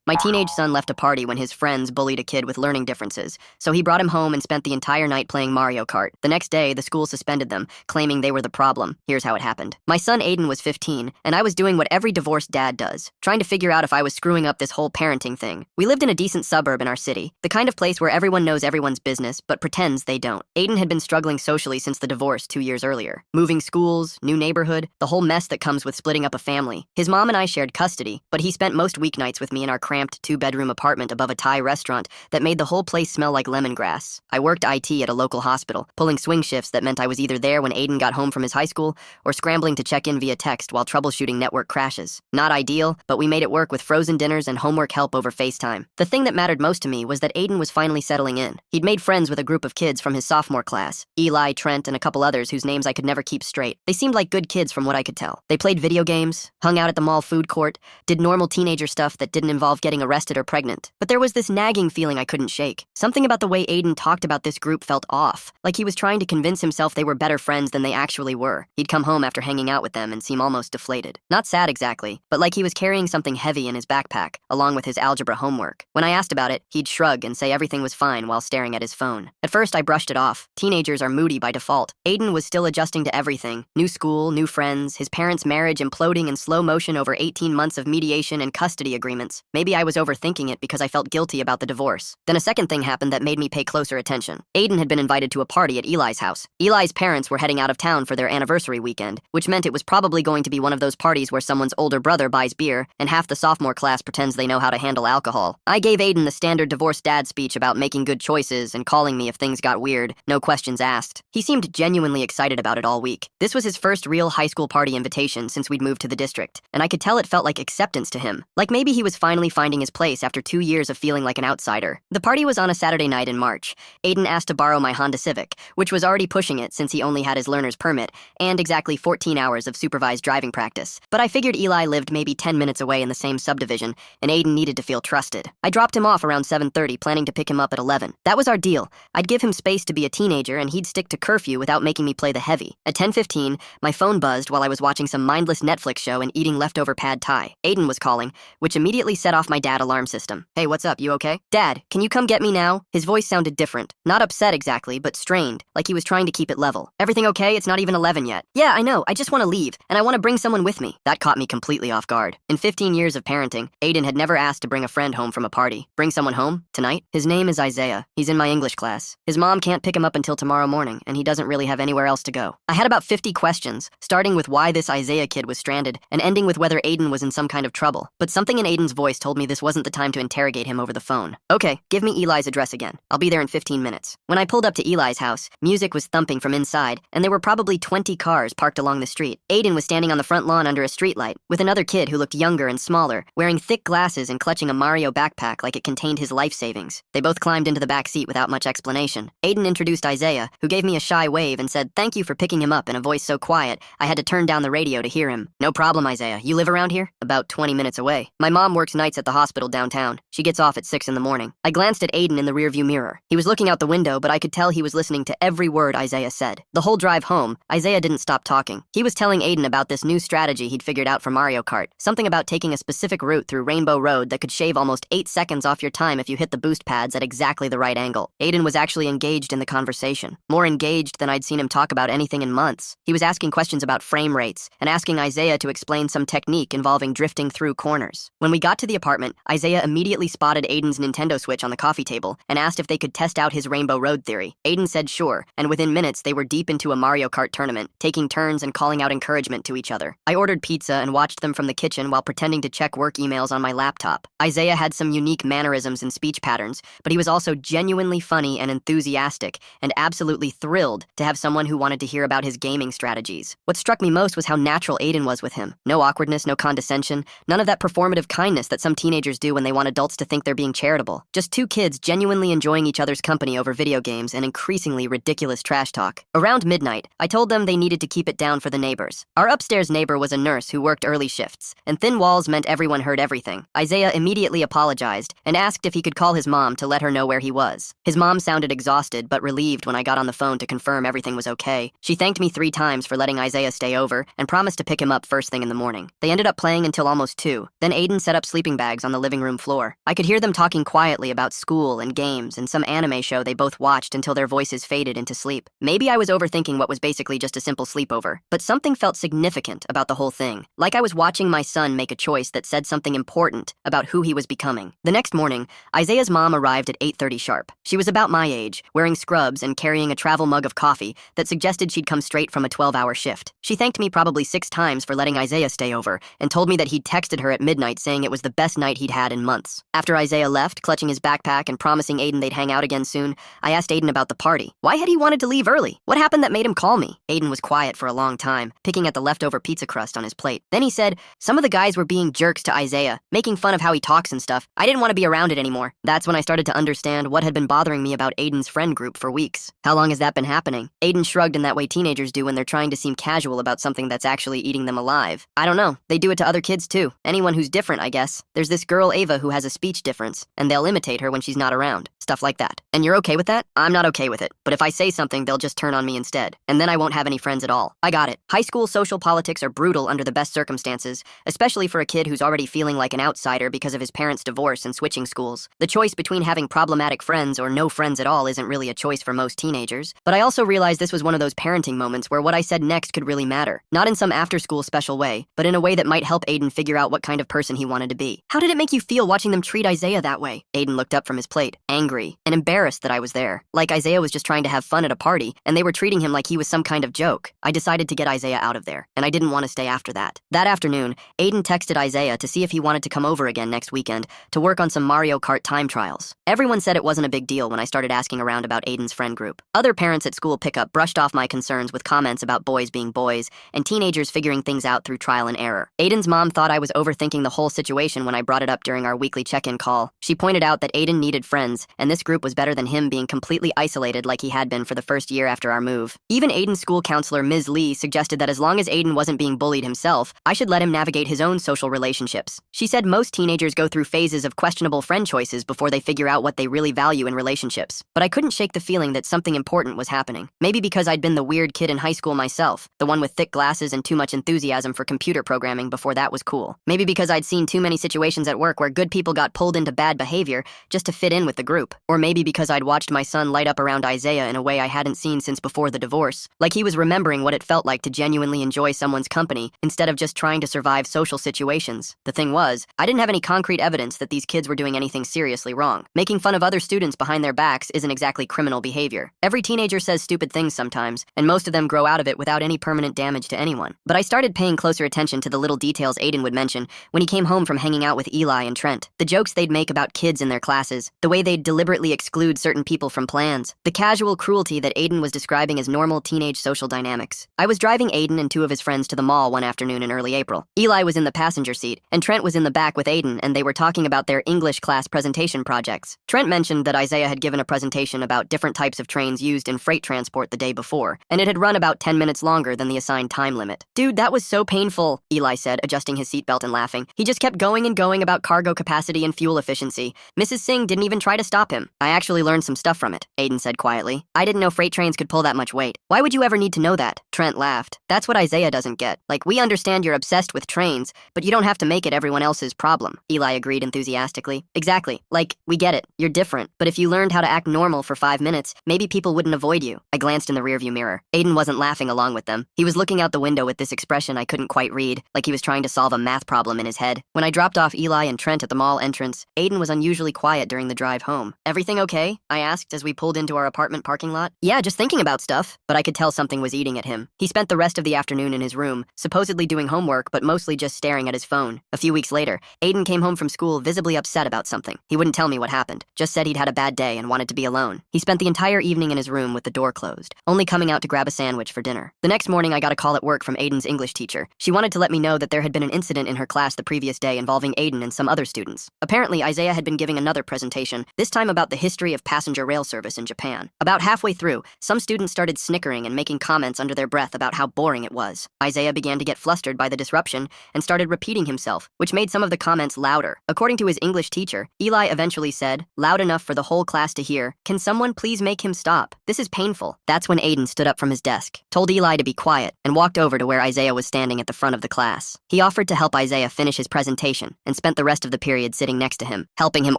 My teenage son left a party when his friends bullied a kid with learning differences, so he brought him home and spent the entire night playing Mario Kart. The next day, the school suspended them, claiming they were the problem. Here's how it happened. My son Aiden was 15, and I was doing what every divorced dad does, trying to figure out if I was screwing up this whole parenting thing. We lived in a decent suburb in our city, the kind of place where everyone knows everyone's business, but pretends they don't. Aiden had been struggling socially since the divorce 2 years earlier. Moving schools, new neighborhood, the whole mess that comes with splitting up a family. His mom and I shared custody, but he spent most weeknights with me in our cramped two-bedroom apartment above a Thai restaurant that made the whole place smell like lemongrass. I worked IT at a local hospital, pulling swing shifts that meant I was either there when Aiden got home from his high school or scrambling to check in via text while troubleshooting network crashes. Not ideal, but we made it work with frozen dinners and homework help over FaceTime. The thing that mattered most to me was that Aiden was finally settling in. He'd made friends with a group of kids from his sophomore class, Eli, Trent, and a couple others whose names I could never keep straight. They seemed like good kids from what I could tell. They played video games, hung out at the mall food court, did normal teenager stuff that didn't involve getting arrested or pregnant. But there was this nagging feeling I couldn't shake. Something about the way Aiden talked about this group felt off, like he was trying to convince himself they were better friends than they actually were. He'd come home after hanging out with them and seem almost deflated. Not sad exactly, but like he was carrying something heavy in his backpack, along with his algebra homework. When I asked about it, he'd shrug and say everything was fine while staring at his phone. At first, I brushed it off. Teenagers are moody by default. Aiden was still adjusting to everything. New school, new friends, his parents' marriage imploding in slow motion over 18 months of mediation and custody agreements. Maybe I was overthinking it because I felt guilty about the divorce. Then a second thing happened that made me pay closer attention. Aiden had been invited to a party at Eli's house. Eli's parents were heading out of town for their anniversary weekend, which meant it was probably going to be one of those parties where someone's older brother buys beer and half the sophomore class pretends they know how to handle alcohol. I gave Aiden the standard divorced dad speech about making good choices and calling me if things got weird, no questions asked. He seemed genuinely excited about it all week. This was his first real high school party invitation since we'd moved to the district, and I could tell it felt like acceptance to him. Like maybe he was finally finding his place after 2 years of feeling like an outsider. The party was on a Saturday night in March. Aiden asked to borrow my Honda Civic, which was already pushing it since he only had his learner's permit and exactly 14 hours of supervised driving practice. But I figured Eli lived maybe 10 minutes away in the same subdivision, and Aiden needed to feel trusted. I dropped him off around 7:30, planning to pick him up at 11. That was our deal. I'd give him space to be a teenager, and he'd stick to curfew without making me play the heavy. At 10:15, my phone buzzed while I was watching some mindless Netflix show and eating leftover pad thai. Aiden was calling, which immediately set off my dad alarm system. Hey, what's up? You okay? Dad, can you come get me now? His voice sounded different. Not upset exactly, but strained, like he was trying to keep it level. Everything okay? It's not even 11 yet. Yeah, I know. I just want to leave, and I want to bring someone with me. That caught me completely off guard. In 15 years of parenting, Aiden had never asked to bring a friend home from a party. Bring someone home? Tonight? His name is Isaiah. He's in my English class. His mom can't pick him up until tomorrow morning, and he doesn't really have anywhere else to go. I had about 50 questions, starting with why this Isaiah kid was stranded, and ending with whether Aiden was in some kind of trouble. But something in Aiden's voice told me this wasn't the time to interrogate him over the phone. Okay, give me Eli's address again. I'll be there in 15 minutes. When I pulled up to Eli's house, music was thumping from inside, and there were probably 20 cars parked along the street. Aiden was standing on the front lawn under a streetlight, with another kid who looked younger and smaller, wearing thick glasses and clutching a Mario backpack like it contained his life savings. They both climbed into the back seat without much explanation. Aiden introduced Isaiah, who gave me a shy wave and said thank you for picking him up in a voice so quiet I had to turn down the radio to hear him. No problem, Isaiah. You live around here? About 20 minutes away. My mom works nights at the hospital downtown. She gets off at 6 in the morning. I glanced at Aiden in the rearview mirror. He was looking out the window, but I could tell he was listening to every word Isaiah said. The whole drive home, Isaiah didn't stop talking. He was telling Aiden about this new strategy he'd figured out for Mario Kart, something about taking a specific route through Rainbow Road that could shave almost 8 seconds off your time if you hit the boost pads at exactly the right angle. Aiden was actually engaged in the conversation, more engaged than I'd seen him talk about anything in months. He was asking questions about frame rates and asking Isaiah to explain some technique involving drifting through corners. When we got to the apartment, Isaiah immediately spotted Aiden's Nintendo Switch on the coffee table and asked if they could test out his Rainbow Road theory. Aiden said sure, and within minutes they were deep into a Mario Kart tournament, taking turns and calling out encouragement to each other. I ordered pizza and watched them from the kitchen while pretending to check work emails on my laptop. Isaiah had some unique mannerisms and speech patterns, but he was also genuinely funny and enthusiastic, and absolutely thrilled to have someone who wanted to hear about his gaming strategies. What struck me most was how natural Aiden was with him. No awkwardness, no condescension, none of that performative kindness that some teenagers do when they want adults to think they're being charitable. Just two kids genuinely enjoying each other's company over video games and increasingly ridiculous trash talk. Around midnight, I told them they needed to keep it down for the neighbors. Our upstairs neighbor was a nurse who worked early shifts, and thin walls meant everyone heard everything. Isaiah immediately apologized and asked if he could call his mom to let her know where he was. His mom sounded exhausted but relieved when I got on the phone to confirm everything was okay. She thanked me 3 times for letting Isaiah stay over and promised to pick him up first thing in the morning. They ended up playing until almost 2. Then Aiden set up sleeping bags bags on the living room floor. I could hear them talking quietly about school and games and some anime show they both watched until their voices faded into sleep. Maybe I was overthinking what was basically just a simple sleepover, but something felt significant about the whole thing, like I was watching my son make a choice that said something important about who he was becoming. The next morning, Isaiah's mom arrived at 8:30 sharp. She was about my age, wearing scrubs and carrying a travel mug of coffee that suggested she'd come straight from a 12-hour shift. She thanked me probably 6 times for letting Isaiah stay over and told me that he'd texted her at midnight saying it was the best night he'd had in months. After Isaiah left, clutching his backpack and promising Aiden they'd hang out again soon, I asked Aiden about the party. Why had he wanted to leave early? What happened that made him call me? Aiden was quiet for a long time, picking at the leftover pizza crust on his plate. Then he said, some of the guys were being jerks to Isaiah, making fun of how he talks and stuff. I didn't want to be around it anymore. That's when I started to understand what had been bothering me about Aiden's friend group for weeks. How long has that been happening? Aiden shrugged in that way teenagers do when they're trying to seem casual about something that's actually eating them alive. I don't know. They do it to other kids too. Anyone who's different, I guess. There's this girl Ava who has a speech difference, and they'll imitate her when she's not around. Stuff like that. And you're okay with that? I'm not okay with it. But if I say something, they'll just turn on me instead. And then I won't have any friends at all. I got it. High school social politics are brutal under the best circumstances, especially for a kid who's already feeling like an outsider because of his parents' divorce and switching schools. The choice between having problematic friends or no friends at all isn't really a choice for most teenagers. But I also realized this was one of those parenting moments where what I said next could really matter. Not in some after-school special way, but in a way that might help Aiden figure out what kind of person he wanted to be. How did it make you feel watching them treat Isaiah that way? Aiden looked up from his plate, angry and embarrassed that I was there. Like Isaiah was just trying to have fun at a party, and they were treating him like he was some kind of joke. I decided to get Isaiah out of there, and I didn't want to stay after that. That afternoon, Aiden texted Isaiah to see if he wanted to come over again next weekend to work on some Mario Kart time trials. Everyone said it wasn't a big deal when I started asking around about Aiden's friend group. Other parents at school pickup brushed off my concerns with comments about boys being boys and teenagers figuring things out through trial and error. Aiden's mom thought I was overthinking the whole situation when I brought it up during our weekly check-in call. She pointed out that Aiden needed friends, and this group was better than him being completely isolated like he had been for the first year after our move. Even Aiden's school counselor, Ms. Lee, suggested that as long as Aiden wasn't being bullied himself, I should let him navigate his own social relationships. She said most teenagers go through phases of questionable friend choices before they figure out what they really value in relationships. But I couldn't shake the feeling that something important was happening. Maybe because I'd been the weird kid in high school myself, the one with thick glasses and too much enthusiasm for computer programming before that was cool. Maybe because I'd seen too many situations at work where good people got pulled into bad behavior just to fit in with the group. Or maybe because I'd watched my son light up around Isaiah in a way I hadn't seen since before the divorce, like he was remembering what it felt like to genuinely enjoy someone's company instead of just trying to survive social situations. The thing was, I didn't have any concrete evidence that these kids were doing anything seriously wrong. Making fun of other students behind their backs isn't exactly criminal behavior. Every teenager says stupid things sometimes, and most of them grow out of it without any permanent damage to anyone. But I started paying closer attention to the little details Aiden would mention when he came home from hanging out with Eli and Trent. The jokes they'd make about kids in their classes, the way they'd deliberately exclude certain people from plans, the casual cruelty that Aiden was describing as normal teenage social dynamics. I was driving Aiden and 2 of his friends to the mall one afternoon in early April. Eli was in the passenger seat, and Trent was in the back with Aiden, and they were talking about their English class presentation projects. Trent mentioned that Isaiah had given a presentation about different types of trains used in freight transport the day before, and it had run about 10 minutes longer than the assigned time limit. Dude, that was so painful, Eli said, adjusting his seatbelt and laughing. He just kept going and going about cargo capacity and fuel efficiency. Mrs. Singh didn't even try to stop him. I actually learned some stuff from it, Aiden said quietly. I didn't know freight trains could pull that much weight. Why would you ever need to know that? Trent laughed. That's what Isaiah doesn't get. Like, we understand you're obsessed with trains, but you don't have to make it everyone else's problem. Eli agreed enthusiastically. Exactly. Like, we get it. You're different. But if you learned how to act normal for 5 minutes, maybe people wouldn't avoid you. I glanced in the rearview mirror. Aiden wasn't laughing along with them. He was looking out the window with this expression I couldn't quite read, like he was trying to solve a math problem in his head. When I dropped off Eli and Trent at the mall entrance, Aiden was unusually quiet during the drive home. Everything okay? I asked as we pulled into our apartment parking lot. Yeah, just thinking about stuff. But I could tell something was eating at him. He spent the rest of the afternoon in his room, supposedly doing homework, but mostly just staring at his phone. A few weeks later, Aiden came home from school visibly upset about something. He wouldn't tell me what happened, just said he'd had a bad day and wanted to be alone. He spent the entire evening in his room with the door closed, only coming out to grab a sandwich for dinner. The next morning, I got a call at work from Aiden's English teacher. She wanted to let me know that there had been an incident in her class the previous day involving Aiden and some other students. Apparently, Isaiah had been giving another presentation, this time about the history of passenger rail service in Japan. About halfway through, some students started snickering and making comments under their breath about how boring it was. Isaiah began to get flustered by the disruption and started repeating himself, which made some of the comments louder. According to his English teacher, Eli eventually said, loud enough for the whole class to hear, "Can someone please make him stop? This is painful." That's when Aiden stood up from his desk, told Eli to be quiet, and walked over to where Isaiah was standing at the front of the class. He offered to help Isaiah finish his presentation and spent the rest of the period sitting next to him, helping him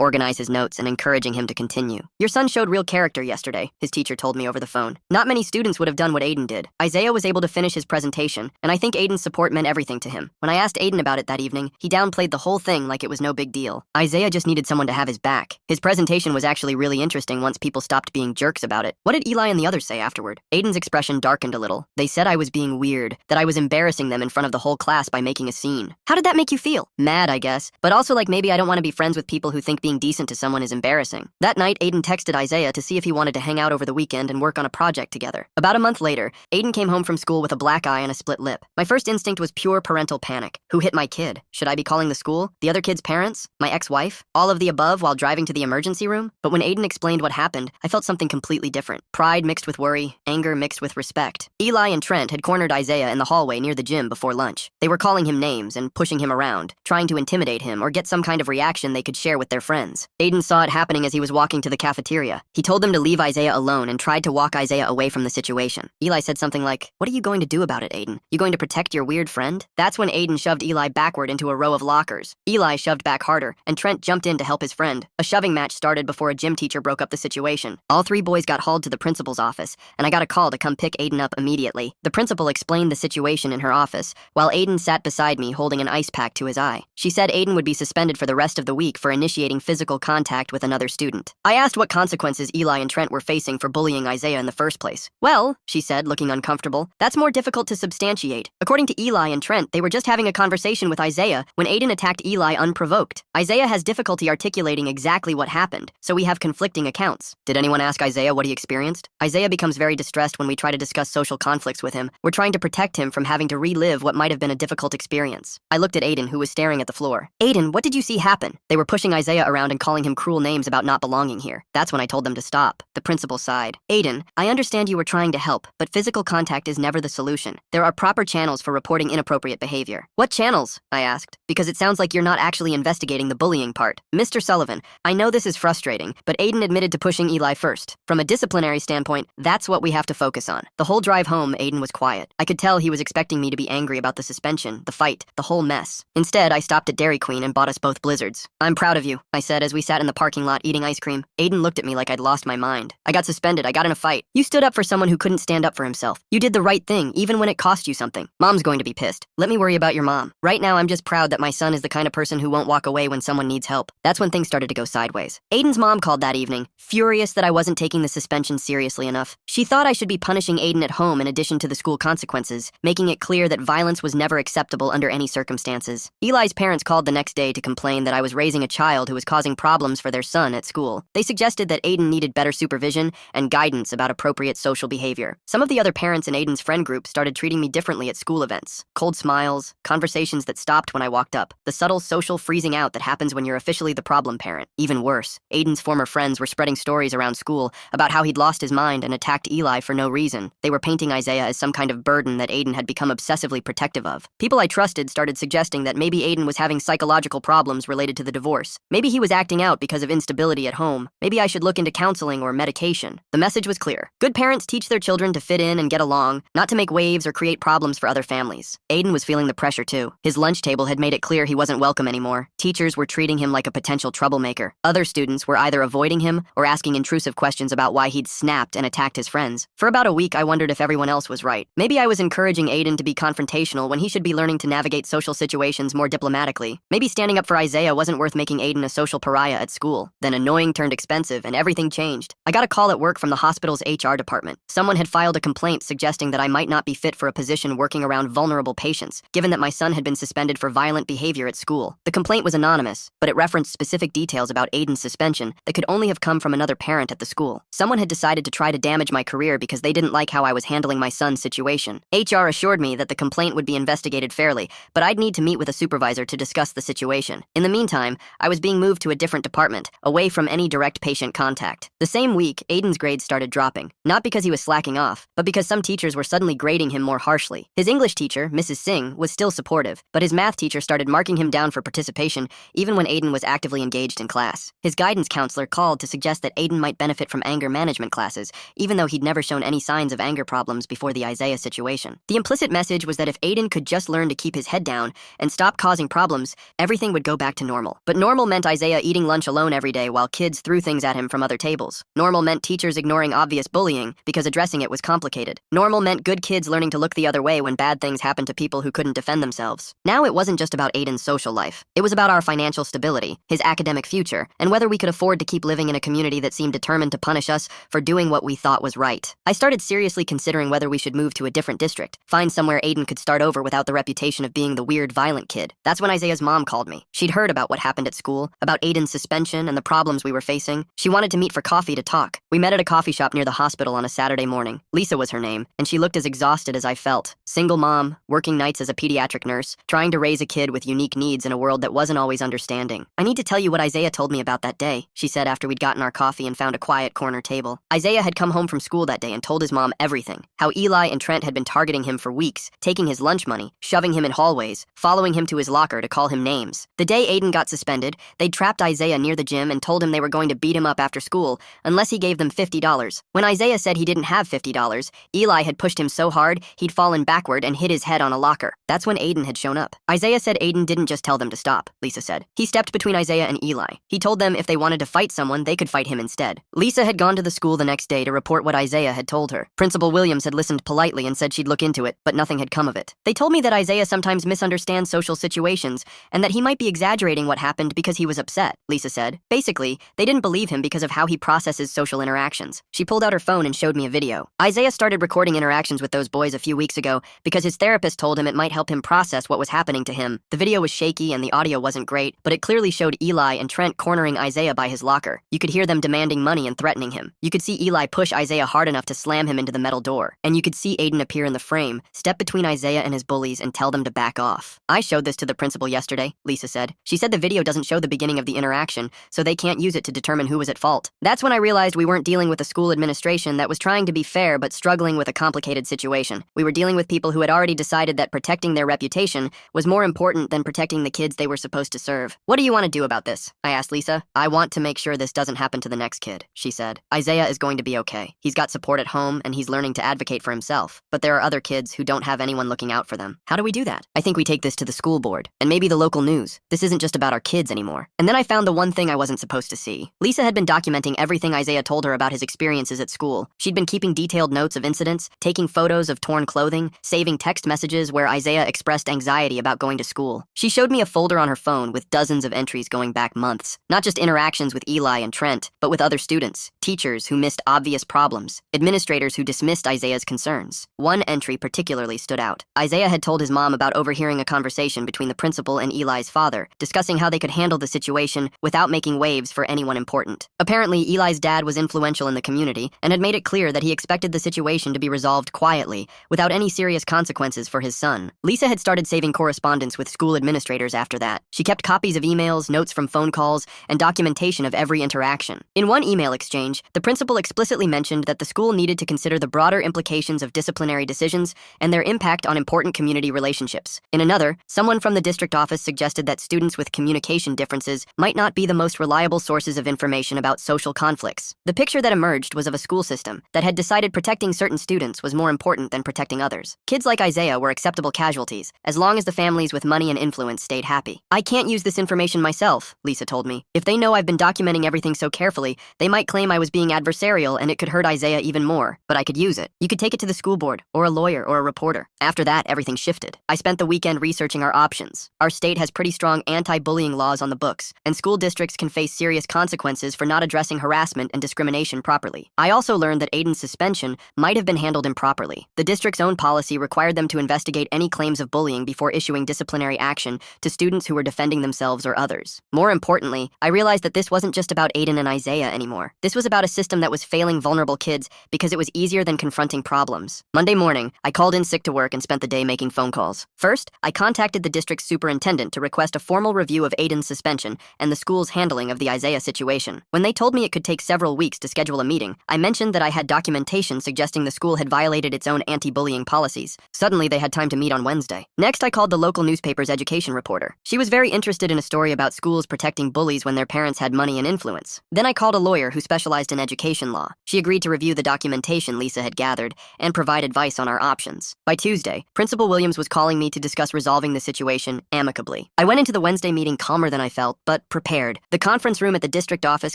organize his notes and encouraging him to continue. "Your son showed real character yesterday," his teacher told me over the phone. "Not many students would have done what Aiden did." Isaiah was able to finish his presentation, and I think Aiden's support meant everything to him. When I asked Aiden about it that evening, he downplayed the whole thing like it was no big deal. Isaiah just needed someone to have his back. His presentation was actually really interesting once people stopped being jerks about it. What did Eli and the others say afterward? Aiden's expression darkened a little. They said I was being weird, that I was embarrassing them in front of the whole class by making a scene. How did that make you feel? Mad, I guess, but also like maybe I don't want to be friends with people who think being decent to someone is embarrassing. That night, Aiden texted Isaiah to see if he wanted to hang out over the weekend and work on a project together. About a month later, Aiden came home from school with a black eye and a split lip. My first instinct was pure parental panic. Who hit my kid? Should I be calling the school? The other kid's parents? My ex-wife? All of the above while driving to the emergency room? But when Aiden explained what happened, I felt something completely different. Pride mixed with worry, anger mixed with respect. Eli and Trent had cornered Isaiah in the hallway near the gym before lunch. They were calling him names and pushing him around, trying to intimidate him or get some kind of reaction they could share with their friends. Aiden saw it happening as he was walking to the cafeteria. He told them to leave Isaiah alone and tried to walk Isaiah away from the situation. Eli said something like, "What are you going to do about it, Aiden? You going to protect your weird friend?" That's when Aiden shoved Eli backward into a row of lockers. Eli shoved back harder, and Trent jumped in to help his friend. A shoving match started before a gym teacher broke up the situation. All three boys got hauled to the principal's office, and I got a call to come pick Aiden up immediately. The principal explained the situation in her office, while Aiden sat beside me holding an ice pack to his eye. She said Aiden would be suspended for the rest of the week for initiating physical contact with another student. I asked what consequences Eli and Trent were facing for bullying Isaiah in the first place. "Well," she said, looking uncomfortable, "that's more difficult to substantiate. According to Eli and Trent, they were just having a conversation with Isaiah when Aiden attacked Eli unprovoked. Isaiah has difficulty articulating exactly what happened, so we have conflicting accounts." Did anyone ask Isaiah what he experienced? Isaiah becomes very distressed when we try to discuss social conflicts with him. We're trying to protect him from having to relive what might have been a difficult experience. I looked at Aiden, who was staring at the floor. "Aiden, what did you see happen?" They were pushing Isaiah around and calling him cruel names about not belonging here. That's when I told them to stop. The principal sighed. "Aiden, I understand you were trying to help, but physical contact is never the solution. There are proper channels for reporting inappropriate behavior." "What channels?" I asked, because it sounds like you're not actually investigating the bullying part. "Mr. Sullivan, I know this is frustrating, but Aiden admitted to pushing Eli first. From a disciplinary standpoint, that's what we have to focus on." The whole drive home, Aiden was quiet. I could tell he was expecting me to be angry about the suspension, the fight, the whole mess. Instead, I stopped at Dairy Queen and bought us both blizzards. "I'm proud of you," I said as we sat in the parking lot eating ice cream. Aiden looked at me like I'd lost my mind. "I got suspended. I got in a fight. You stood up for someone who couldn't stand up for himself. You did the right thing, even when it cost you something. Mom's going to be pissed. Let me worry about your mom. Right now, I'm just proud that my son is the kind of person who won't walk away when someone needs help." That's when things started to go sideways. Aiden's mom called that evening, furious that I wasn't taking the suspension seriously enough. She thought I should be punishing Aiden at home in addition to the school consequences, making it clear that violence was never acceptable under any circumstances. Eli's parents called the next day to complain that I was raising a child who was causing problems for their son at school. They suggested that Aiden needed better supervision and guidance about appropriate social behavior. Some of the other parents in Aiden's friend group started treating me differently at school events. Cold smiles, conversations that stopped when I walked up, the subtle social freezing out that happens when you're officially the problem parent. Even worse, Aiden's former friends were spreading stories around school about how he'd lost his mind and attacked Eli for no reason. They were painting Isaiah as some kind of burden that Aiden had become obsessively protective of. People I trusted started suggesting that maybe Aiden was having psychological problems related to the divorce. Maybe he was acting out because of instability at home. Maybe I should look into counseling or medication. The message was clear. Good parents teach their children to fit in and get along, not to make waves or create problems for other families. Aiden was feeling the pressure too. His lunch table had made it clear he wasn't welcome anymore. Teachers were treating him like a potential troublemaker. Other students were either avoiding him or asking intrusive questions about why he'd snapped and attacked his friends. For about a week, I wondered if everyone else was right. Maybe I was encouraging Aiden to be confrontational when he should be learning to navigate social situations more diplomatically. Maybe standing up for Isaiah wasn't worth making Aiden a social pariah at school. Then annoying turned expensive, and everything changed. I got a call at work from the hospital's HR department. Someone had filed a complaint suggesting that I might not be fit for a position working around vulnerable patients, given that my son had been suspended for violent behavior at school. The complaint was anonymous, but it referenced specific details about Aiden's suspension that could only have come from another parent at the school. Someone had decided to try to damage my career because they didn't like how I was handling my son's situation. HR assured me that the complaint would be investigated fairly, but I'd need to meet with a supervisor to discuss the situation. In the meantime, I was being moved to a different department, away from from any direct patient contact. The same week, Aiden's grades started dropping, not because he was slacking off, but because some teachers were suddenly grading him more harshly. His English teacher, Mrs. Singh, was still supportive, but his math teacher started marking him down for participation even when Aiden was actively engaged in class. His guidance counselor called to suggest that Aiden might benefit from anger management classes, even though he'd never shown any signs of anger problems before the Isaiah situation. The implicit message was that if Aiden could just learn to keep his head down and stop causing problems, everything would go back to normal. But normal meant Isaiah eating lunch alone every day while kids threw things at him from other tables. Normal meant teachers ignoring obvious bullying because addressing it was complicated. Normal meant good kids learning to look the other way when bad things happened to people who couldn't defend themselves. Now it wasn't just about Aiden's social life. It was about our financial stability, his academic future, and whether we could afford to keep living in a community that seemed determined to punish us for doing what we thought was right. I started seriously considering whether we should move to a different district, find somewhere Aiden could start over without the reputation of being the weird, violent kid. That's when Isaiah's mom called me. She'd heard about what happened at school, about Aiden's suspension and the problems we were facing. She wanted to meet for coffee to talk. We met at a coffee shop near the hospital on a Saturday morning. Lisa was her name, and she looked as exhausted as I felt. Single mom, working nights as a pediatric nurse, trying to raise a kid with unique needs in a world that wasn't always understanding. I need to tell you what Isaiah told me about that day, she said after we'd gotten our coffee and found a quiet corner table. Isaiah had come home from school that day and told his mom everything. How Eli and Trent had been targeting him for weeks, taking his lunch money, shoving him in hallways, following him to his locker to call him names. The day Aiden got suspended, they'd trapped Isaiah near the gym and told him they were going to beat him up after school unless he gave them $50. When Isaiah said he didn't have $50, Eli had pushed him so hard he'd fallen backward and hit his head on a locker. That's when Aiden had shown up. Isaiah said Aiden didn't just tell them to stop, Lisa said. He stepped between Isaiah and Eli. He told them if they wanted to fight someone, they could fight him instead. Lisa had gone to the school the next day to report what Isaiah had told her. Principal Williams had listened politely and said she'd look into it, but nothing had come of it. They told me that Isaiah sometimes misunderstands social situations and that he might be exaggerating what happened because he was upset, Lisa said. Basically, they didn't believe him because of how he processes social interactions. She pulled out her phone and showed me a video. Isaiah started recording interactions with those boys a few weeks ago because his therapist told him it might help him process what was happening to him. The video was shaky and the audio wasn't great, but it clearly showed Eli and Trent cornering Isaiah by his locker. You could hear them demanding money and threatening him. You could see Eli push Isaiah hard enough to slam him into the metal door. And you could see Aiden appear in the frame, step between Isaiah and his bullies and tell them to back off. I showed this to the principal yesterday, Lisa said. She said the video doesn't show the beginning of the interaction, so they can't use it to determine who was at fault. That's when I realized we weren't dealing with a school administration that was trying to be fair but struggling with a complicated situation. We were dealing with people who had already decided that protecting their reputation was more important than protecting the kids they were supposed to serve. What do you want to do about this? I asked Lisa. I want to make sure this doesn't happen to the next kid, she said. Isaiah is going to be okay. He's got support at home and he's learning to advocate for himself. But there are other kids who don't have anyone looking out for them. How do we do that? I think we take this to the school board and maybe the local news. This isn't just about our kids anymore. And then I found the one thing I wasn't supposed to see. Lisa had been documenting everything Isaiah told her about his experiences at school. She'd been keeping detailed notes of incidents, taking photos of torn clothing, saving text messages where Isaiah expressed anxiety about going to school. She showed me a folder on her phone with dozens of entries going back months. Not just interactions with Eli and Trent, but with other students, teachers who missed obvious problems, administrators who dismissed Isaiah's concerns. One entry particularly stood out. Isaiah had told his mom about overhearing a conversation between the principal and Eli's father, discussing how they could handle the situation without making waves for anyone important. Apparently, Eli's dad was influential in the community and had made it clear that he expected the situation to be resolved quietly, without any serious consequences for his son. Lisa had started saving correspondence with school administrators after that. She kept copies of emails, notes from phone calls, and documentation of every interaction. In one email exchange, the principal explicitly mentioned that the school needed to consider the broader implications of disciplinary decisions and their impact on important community relationships. In another, someone from the district office suggested that students with communication differences might not be the most reliable sources of information about social conflicts. The picture that emerged was of a school system that had decided protecting certain students was more important than protecting others. Kids like Isaiah were acceptable casualties, as long as the families with money and influence stayed happy. I can't use this information myself, Lisa told me. If they know I've been documenting everything so carefully, they might claim I was being adversarial and it could hurt Isaiah even more, but I could use it. You could take it to the school board, or a lawyer, or a reporter. After that, everything shifted. I spent the weekend researching our options. Our state has pretty strong anti-bullying laws on the books, and school districts can face serious consequences for not addressing harassment and discrimination properly. I also learned that Aiden's suspension might have been handled improperly. The district's own policy required them to investigate any claims of bullying before issuing disciplinary action to students who were defending themselves or others. More importantly, I realized that this wasn't just about Aiden and Isaiah anymore. This was about a system that was failing vulnerable kids because it was easier than confronting problems. Monday morning, I called in sick to work and spent the day making phone calls. First, I contacted the district's superintendent to request a formal review of Aiden's suspension and the school's handling of the Isaiah Isaiah situation. When they told me it could take several weeks to schedule a meeting, I mentioned that I had documentation suggesting the school had violated its own anti-bullying policies. Suddenly, they had time to meet on Wednesday. Next, I called the local newspaper's education reporter. She was very interested in a story about schools protecting bullies when their parents had money and influence. Then I called a lawyer who specialized in education law. She agreed to review the documentation Lisa had gathered and provide advice on our options. By Tuesday, Principal Williams was calling me to discuss resolving the situation amicably. I went into the Wednesday meeting calmer than I felt, but prepared. The conference room at the district office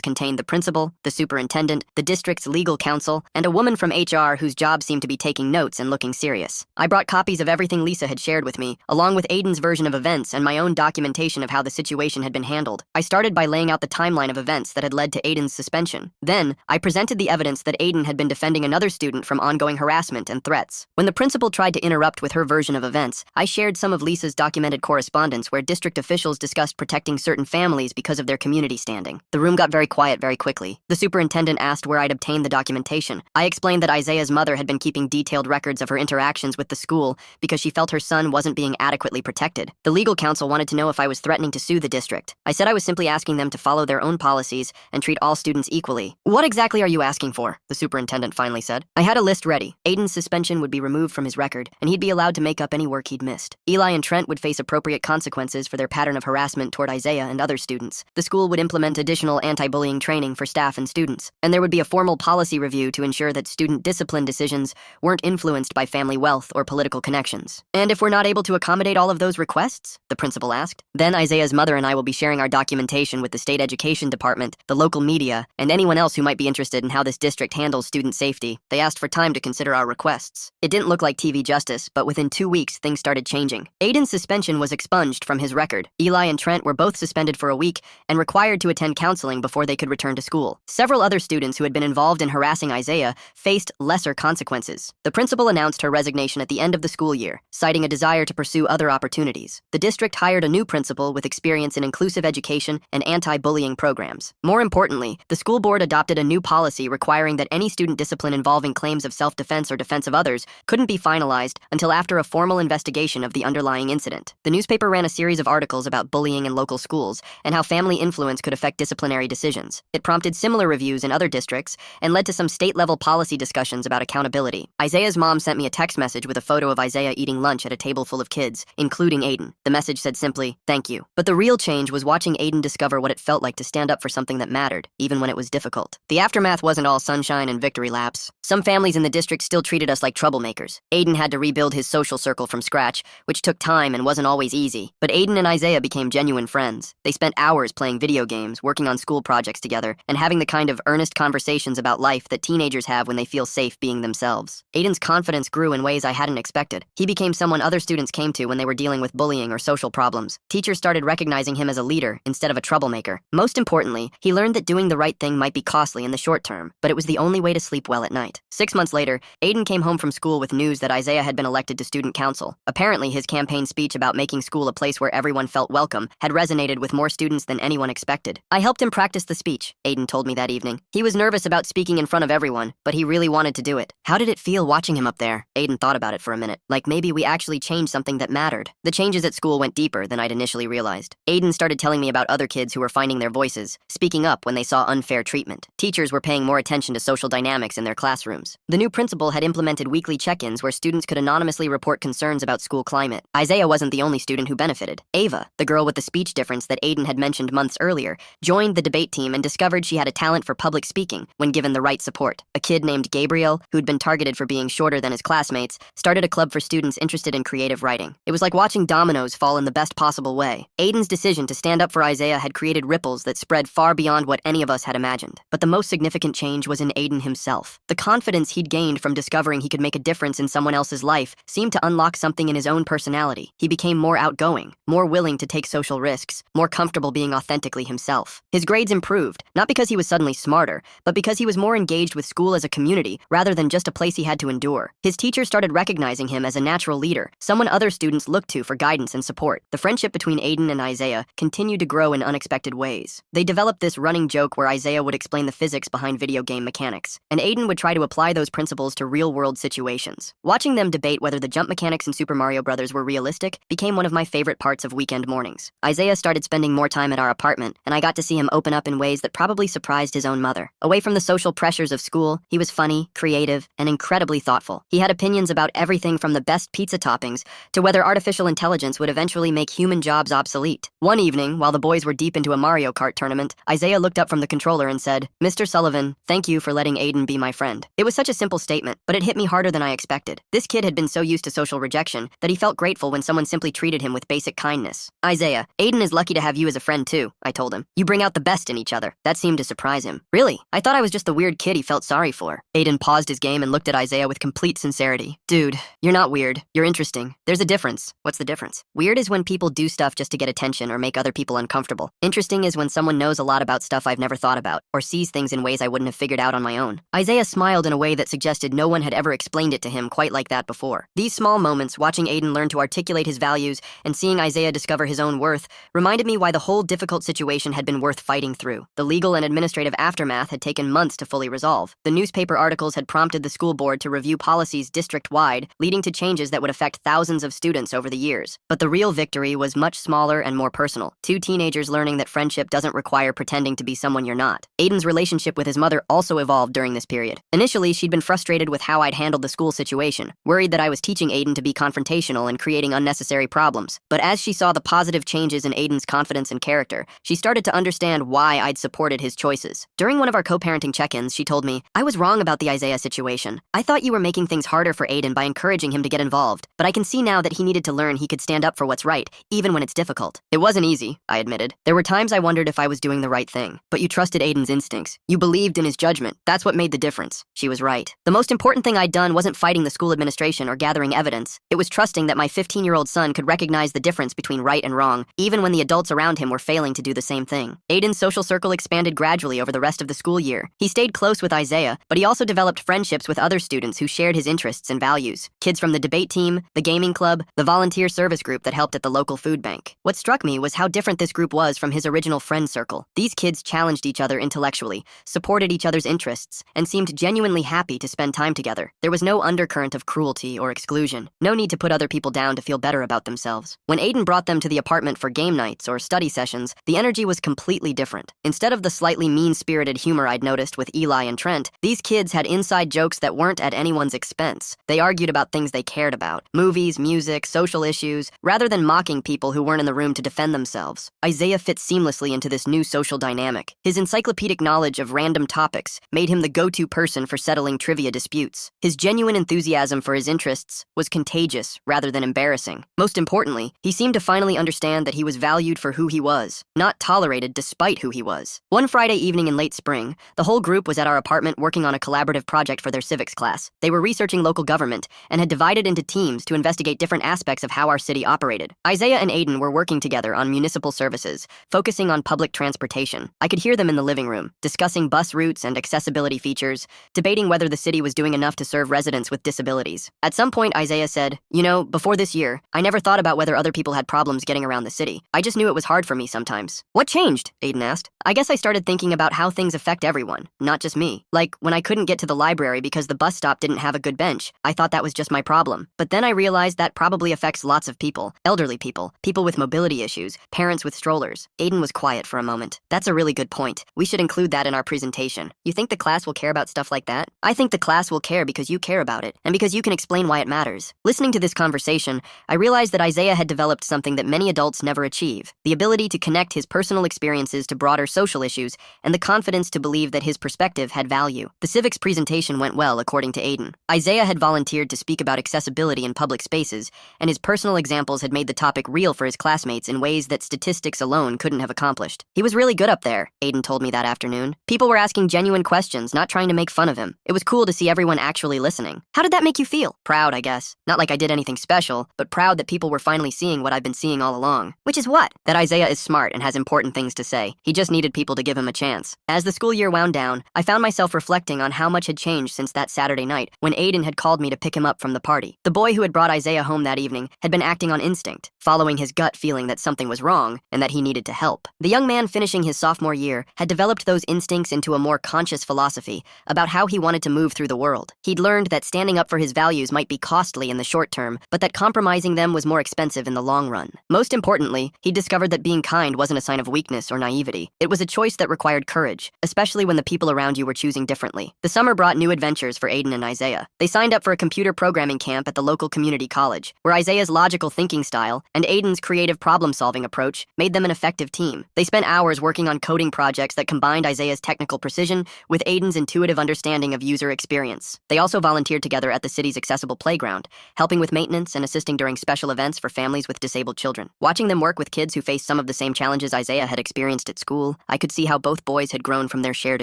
contained the principal, the superintendent, the district's legal counsel, and a woman from HR whose job seemed to be taking notes and looking serious. I brought copies of everything Lisa had shared with me, along with Aiden's version of events and my own documentation of how the situation had been handled. I started by laying out the timeline of events that had led to Aiden's suspension. Then, I presented the evidence that Aiden had been defending another student from ongoing harassment and threats. When the principal tried to interrupt with her version of events, I shared some of Lisa's documented correspondence where district officials discussed protecting certain families because of their community standing. The room got very quiet very quickly. The superintendent asked where I'd obtained the documentation. I explained that Isaiah's mother had been keeping detailed records of her interactions with the school because she felt her son wasn't being adequately protected. The legal counsel wanted to know if I was threatening to sue the district. I said I was simply asking them to follow their own policies and treat all students equally. What exactly are you asking for? The superintendent finally said. I had a list ready. Aiden's suspension would be removed from his record, and he'd be allowed to make up any work he'd missed. Eli and Trent would face appropriate consequences for their pattern of harassment toward Isaiah and other students. The school would implement additional anti-bullying training for staff and students, and there would be a formal policy review to ensure that student discipline decisions weren't influenced by family wealth or political connections. And if we're not able to accommodate all of those requests? The principal asked. Then Isaiah's mother and I will be sharing our documentation with the state education department, the local media, and anyone else who might be interested in how this district handles student safety. They asked for time to consider our requests. It didn't look like TV justice, but within 2 weeks, things started changing. Aiden's suspension was expunged from his record. Eli and Trent were both suspended for a week and required to attend counseling before they could return to school. Several other students who had been involved in harassing Isaiah faced lesser consequences. The principal announced her resignation at the end of the school year, citing a desire to pursue other opportunities. The district hired a new principal with experience in inclusive education and anti-bullying programs. More importantly, the school board adopted a new policy requiring that any student discipline involving claims of self-defense or defense of others couldn't be finalized until after a formal investigation of the underlying incident. The newspaper ran a series of articles about bullying in local schools and how family influence could affect disciplinary decisions. It prompted similar reviews in other districts and led to some state-level policy discussions about accountability. Isaiah's mom sent me a text message with a photo of Isaiah eating lunch at a table full of kids, including Aiden. The message said simply, "Thank you." But the real change was watching Aiden discover what it felt like to stand up for something that mattered, even when it was difficult. The aftermath wasn't all sunshine and victory laps. Some families in the district still treated us like troublemakers. Aiden had to rebuild his social circle from scratch, which took time and wasn't always easy. But Aiden and Isaiah became genuine friends. They spent hours playing video games, working on school projects together, and having the kind of earnest conversations about life that teenagers have when they feel safe being themselves. Aiden's confidence grew in ways I hadn't expected. He became someone other students came to when they were dealing with bullying or social problems. Teachers started recognizing him as a leader instead of a troublemaker. Most importantly, he learned that doing the right thing might be costly in the short term, but it was the only way to sleep well at night. 6 months later, Aiden came home from school with news that Isaiah had been elected to student council. Apparently, his campaign speech about making school a place where everyone felt welcome had resonated with more students than anyone expected. I helped him practice the speech, Aiden told me that evening. He was nervous about speaking in front of everyone, but he really wanted to do it. How did it feel watching him up there? Aiden thought about it for a minute. Like maybe we actually changed something that mattered. The changes at school went deeper than I'd initially realized. Aiden started telling me about other kids who were finding their voices, speaking up when they saw unfair treatment. Teachers were paying more attention to social dynamics in their classrooms. The new principal had implemented weekly check-ins where students could anonymously report concerns about school climate. Isaiah wasn't the only student who benefited. Ava, the girl with the speech difference that Aiden had mentioned months earlier, joined the debate team and discovered she had a talent for public speaking when given the right support. A kid named Gabriel, who'd been targeted for being shorter than his classmates, started a club for students interested in creative writing. It was like watching dominoes fall in the best possible way. Aiden's decision to stand up for Isaiah had created ripples that spread far beyond what any of us had imagined. But the most significant change was in Aiden himself. The confidence he'd gained from discovering he could make a difference in someone else's life seemed to unlock something in his own personality. He became more outgoing, more willing to take social risks, more comfortable being authentically himself. His grades improved, not because he was suddenly smarter, but because he was more engaged with school as a community rather than just a place he had to endure. His teachers started recognizing him as a natural leader, someone other students looked to for guidance and support. The friendship between Aiden and Isaiah continued to grow in unexpected ways. They developed this running joke where Isaiah would explain the physics behind video game mechanics, and Aiden would try to apply those principles to real-world situations. Watching them debate whether the jump mechanics in Super Mario Bros. Were realistic became one of my favorite parts of weekend mornings. Isaiah started spending more time at our apartment, and I got to see him open up in ways that probably surprised his own mother. Away from the social pressures of school, he was funny, creative, and incredibly thoughtful. He had opinions about everything from the best pizza toppings to whether artificial intelligence would eventually make human jobs obsolete. One evening, while the boys were deep into a Mario Kart tournament, Isaiah looked up from the controller and said, "Mr. Sullivan, thank you for letting Aiden be my friend." It was such a simple statement, but it hit me harder than I expected. This kid had been so used to social rejection that he felt grateful when someone simply treated him with basic kindness. "Isaiah, Aiden is lucky to have you as a friend too," I told him. "You bring out the best in each other." That seemed to surprise him. "Really? I thought I was just the weird kid he felt sorry for." Aiden paused his game and looked at Isaiah with complete sincerity. "Dude, you're not weird. You're interesting. There's a difference." "What's the difference?" "Weird is when people do stuff just to get attention or make other people uncomfortable. Interesting is when someone knows a lot about stuff I've never thought about, or sees things in ways I wouldn't have figured out on my own." Isaiah smiled in a way that suggested no one had ever explained it to him quite like that before. These small moments, watching Aiden learn to articulate his values and seeing Isaiah discover his own worth, reminded me why the whole difficult situation had been worth fighting through. The legal and administrative aftermath had taken months to fully resolve. The newspaper articles had prompted the school board to review policies district-wide, leading to changes that would affect thousands of students over the years. But the real victory was much smaller and more personal. Two teenagers learning that friendship doesn't require pretending to be someone you're not. Aiden's relationship with his mother also evolved during this period. Initially, she'd been frustrated with how I'd handled the school situation, worried that I was teaching Aiden to be confrontational and creating unnecessary problems. But as she saw the positive changes in Aiden's confidence and character, she started to understand why I'd supported his choices. During one of our co-parenting check-ins, she told me, "I was wrong about the Isaiah situation. I thought you were making things harder for Aiden by encouraging him to get involved, but I can see now that he needed to learn he could stand up for what's right, even when it's difficult." It wasn't easy, I admitted. There were times I wondered if I was doing the right thing. "But you trusted Aiden's instincts. You believed in his judgment. That's what made the difference." She was right. The most important thing I'd done wasn't fighting the school administration or gathering evidence. It was trusting that my 15-year-old son could recognize the difference between right and wrong, even when the adults around him were failing to do the same thing. Aiden's social circle expanded gradually over the rest of the school year. He stayed close with Isaiah, but he also developed friendships with other students who shared his interests and values. Kids from the debate team, the gaming club, the volunteer service group that helped at the local food bank. What struck me was how different this group was from his original friend circle. These kids challenged each other intellectually, supported each other's interests, and seemed genuinely happy to spend time together. There was no undercurrent of cruelty or exclusion, no need to put other people down to feel better about themselves. When Aiden brought them to the apartment for game nights or study sessions, the energy was completely different. Instead of the slightly mean-spirited humor I'd noticed with Eli and Trent, these kids had inside jokes that weren't at anyone's expense. They argued about things they cared about, movies, music, social issues, rather than mocking people who weren't in the room to defend themselves. Isaiah fit seamlessly into this new social dynamic. His encyclopedic knowledge of random topics made him the go-to person for settling trivia disputes. His genuine enthusiasm for his interests was contagious rather than embarrassing. Most importantly, he seemed to finally understand that he was valued for who he was, not tolerated despite who he was. One Friday evening in late spring, the whole group was at our apartment working on a collaborative project for their civics class. They were researching local government and had divided into teams to investigate different aspects of how our city operated. Isaiah and Aiden were working together on municipal services, focusing on public transportation. I could hear them in the living room, discussing bus routes and accessibility features, debating whether the city was doing enough to serve residents with disabilities. At some point, Isaiah said, "You know, before this year, I never thought about whether other people had problems getting around the city. I just knew it was hard for me sometimes." "What changed?" Aiden asked. "I guess I started thinking about how things affect everyone, not just me. Like, when I couldn't get to the library because the bus stop didn't have a good bench, I thought that was just my problem. But then I realized that probably affects lots of people, elderly people, people with mobility issues, parents with strollers." Aiden was quiet for a moment. "That's a really good point. We should include that in our presentation. You think the class will care about stuff like that?" "I think the class will care because you care about it, and because you can explain why it matters." Listening to this conversation, I realized that Isaiah had developed something that many adults never achieve: the ability to connect his personal experiences to broader social issues and the confidence to believe that his perspective had value. The civics presentation went well, according to Aiden. Isaiah had volunteered to speak about accessibility in public spaces, and his personal examples had made the topic real for his classmates in ways that statistics alone couldn't have accomplished. "He was really good up there," Aiden told me that afternoon. "People were asking genuine questions, not trying to make fun of him. It was cool to see everyone actually listening." "How did that make you feel?" "Proud, I guess. Not like I did anything special, but proud that people were finally seeing what I've been seeing all along." "Which is what?" "That Isaiah is smart and has important things to say. He just needed people to give him a chance." As the school year wound down, I found myself reflecting on how much had changed since that Saturday night when Aiden had called me to pick him up from the party. The boy who had brought Isaiah home that evening had been acting on instinct, following his gut feeling that something was wrong and that he needed to help. The young man finishing his sophomore year had developed those instincts into a more conscious philosophy about how he wanted to move through the world. He'd learned that standing up for his values might be costly in the short term, but that compromising them was more expensive in the long run. Most importantly, he discovered that being kind wasn't a sign of weakness or or naivety. It was a choice that required courage, especially when the people around you were choosing differently. The summer brought new adventures for Aiden and Isaiah. They signed up for a computer programming camp at the local community college, where Isaiah's logical thinking style and Aiden's creative problem-solving approach made them an effective team. They spent hours working on coding projects that combined Isaiah's technical precision with Aiden's intuitive understanding of user experience. They also volunteered together at the city's accessible playground, helping with maintenance and assisting during special events for families with disabled children. Watching them work with kids who faced some of the same challenges Isaiah had experienced at school, I could see how both boys had grown from their shared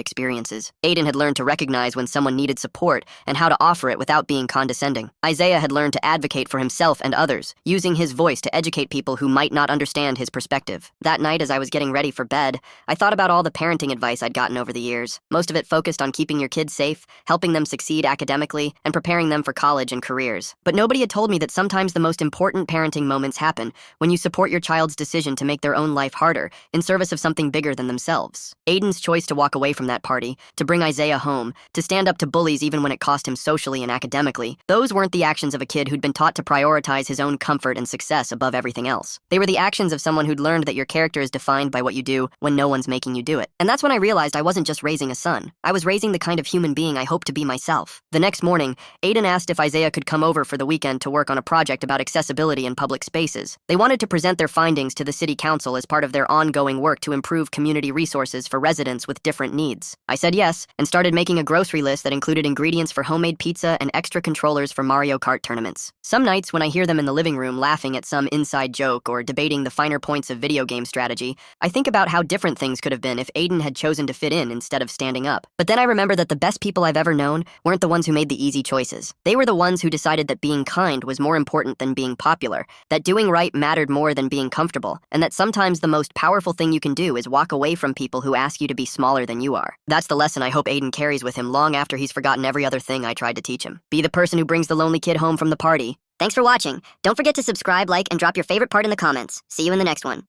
experiences. Aiden had learned to recognize when someone needed support and how to offer it without being condescending. Isaiah had learned to advocate for himself and others, using his voice to educate people who might not understand his perspective. That night, as I was getting ready for bed, I thought about all the parenting advice I'd gotten over the years. Most of it focused on keeping your kids safe, helping them succeed academically, and preparing them for college and careers. But nobody had told me that sometimes the most important parenting moments happen when you support your child's decision to make their own life harder in service of something bigger than themselves. Aiden's choice to walk away from that party, to bring Isaiah home, to stand up to bullies even when it cost him socially and academically, those weren't the actions of a kid who'd been taught to prioritize his own comfort and success above everything else. They were the actions of someone who'd learned that your character is defined by what you do when no one's making you do it. And that's when I realized I wasn't just raising a son. I was raising the kind of human being I hoped to be myself. The next morning, Aiden asked if Isaiah could come over for the weekend to work on a project about accessibility in public spaces. They wanted to present their findings to the city council as part of their ongoing work to improve community resources for residents with different needs. I said yes, and started making a grocery list that included ingredients for homemade pizza and extra controllers for Mario Kart tournaments. Some nights when I hear them in the living room laughing at some inside joke or debating the finer points of video game strategy, I think about how different things could have been if Aiden had chosen to fit in instead of standing up. But then I remember that the best people I've ever known weren't the ones who made the easy choices. They were the ones who decided that being kind was more important than being popular, that doing right mattered more than being comfortable, and that sometimes the most powerful thing you can do is walk away from people who ask you to be smaller than you are. That's the lesson I hope Aiden carries with him long after he's forgotten every other thing I tried to teach him. Be the person who brings the lonely kid home from the party. Thanks for watching. Don't forget to subscribe, like, and drop your favorite part in the comments. See you in the next one.